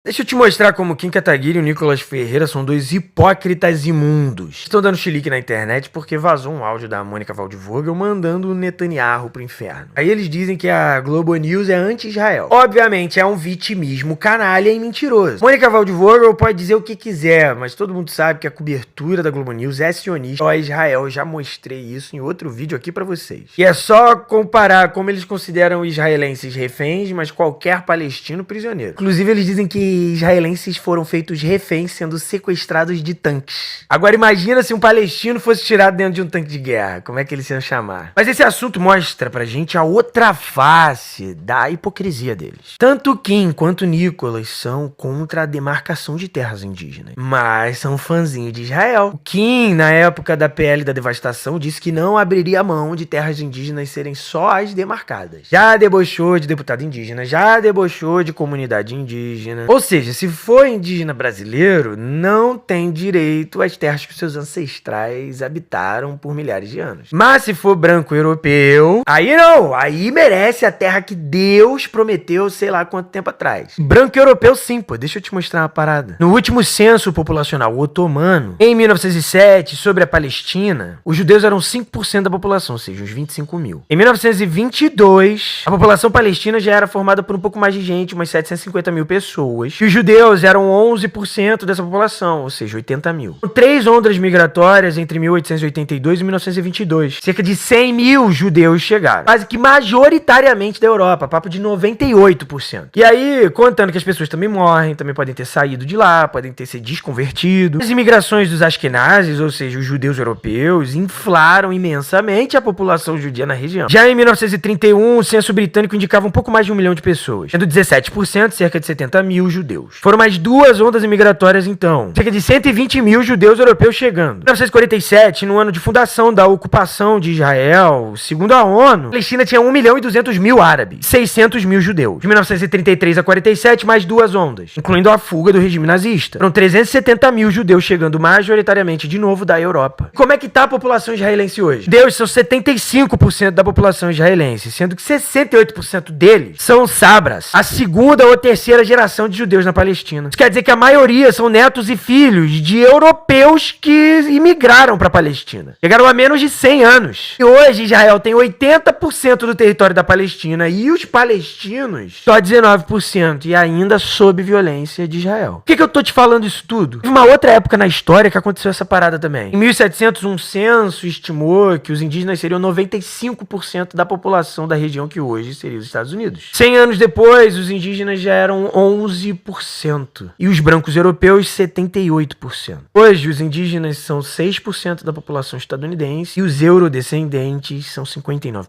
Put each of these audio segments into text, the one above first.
Deixa eu te mostrar como Kim Kataguiri e o Nicolas Ferreira são dois hipócritas imundos. Estão dando chilique na internet porque vazou um áudio da Mônica Waldvogel mandando o Netanyahu pro inferno. Aí eles dizem que a Globo News é anti-Israel. Obviamente é um vitimismo canalha e mentiroso. Mônica Waldvogel pode dizer o que quiser, mas todo mundo sabe que a cobertura da Globo News é sionista a Israel. Eu já mostrei isso em outro vídeo aqui pra vocês. E é só comparar como eles consideram israelenses reféns, mas qualquer palestino prisioneiro. Inclusive eles dizem que israelenses foram feitos reféns sendo sequestrados de tanques. Agora imagina se um palestino fosse tirado dentro de um tanque de guerra, como é que eles iam chamar? Mas esse assunto mostra pra gente a outra face da hipocrisia deles. Tanto Kim quanto Nicolas são contra a demarcação de terras indígenas, mas são fãzinhos de Israel. O Kim, na época da PL da devastação, disse que não abriria mão de terras indígenas serem só as demarcadas. Já debochou de deputado indígena, já debochou de comunidade indígena. Ou seja, se for indígena brasileiro, não tem direito às terras que seus ancestrais habitaram por milhares de anos. Mas se for branco europeu, aí não, aí merece a terra que Deus prometeu sei lá quanto tempo atrás. Branco europeu sim, pô, deixa eu te mostrar uma parada. No último censo populacional otomano, em 1907, sobre a Palestina, os judeus eram 5% da população, ou seja, uns 25 mil. Em 1922, a população palestina já era formada por um pouco mais de gente, umas 750 mil pessoas. E os judeus eram 11% dessa população, ou seja, 80 mil. Com 3 ondas migratórias entre 1882 e 1922. Cerca de 100 mil judeus chegaram. Quase que majoritariamente da Europa, papo de 98%. E aí, contando que as pessoas também morrem, também podem ter saído de lá, podem ter se desconvertido. As imigrações dos Ashkenazes, ou seja, os judeus europeus, inflaram imensamente a população judia na região. Já em 1931, o censo britânico indicava um pouco mais de 1 milhão de pessoas, sendo 17%, cerca de 70 mil judeus. Foram mais 2 ondas imigratórias então, cerca de 120 mil judeus europeus chegando. Em 1947, no ano de fundação da ocupação de Israel, segundo a ONU, a Palestina tinha 1 milhão e 200 mil árabes, 600 mil judeus. De 1933 a 47, mais 2 ondas, incluindo a fuga do regime nazista. Foram 370 mil judeus chegando majoritariamente de novo da Europa. Como é que tá a população israelense hoje? Deus, são 75% da população israelense, sendo que 68% deles são sabras, a segunda ou terceira geração de judeus na Palestina. Isso quer dizer que a maioria são netos e filhos de europeus que imigraram para a Palestina. Chegaram a menos de 100 anos. E hoje Israel tem 80% do território da Palestina e os palestinos só 19% e ainda sob violência de Israel. Por que eu tô te falando isso tudo? Teve uma outra época na história que aconteceu essa parada também. Em 1700, um censo estimou que os indígenas seriam 95% da população da região que hoje seria os Estados Unidos. 100 anos depois, os indígenas já eram 11%. E os brancos europeus, 78%. Hoje, os indígenas são 6% da população estadunidense e os eurodescendentes são 59%.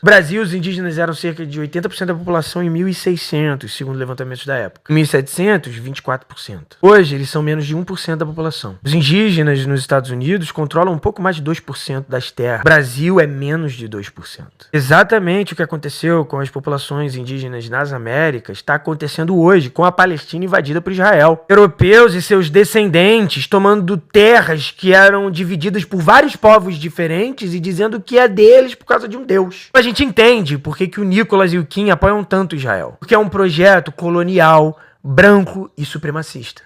No Brasil, os indígenas eram cerca de 80% da população em 1600, segundo levantamentos da época. Em 1700, 24%. Hoje, eles são menos de 1% da população. Os indígenas nos Estados Unidos controlam um pouco mais de 2% das terras. O Brasil é menos de 2%. Exatamente o que aconteceu com as populações indígenas nas Américas está acontecendo hoje com a Palestina invadida por Israel. Europeus e seus descendentes tomando terras que eram divididas por vários povos diferentes e dizendo que é deles por causa de um Deus. A gente entende por que o Nicolas e o Kim apoiam tanto Israel. Porque é um projeto colonial, branco e supremacista.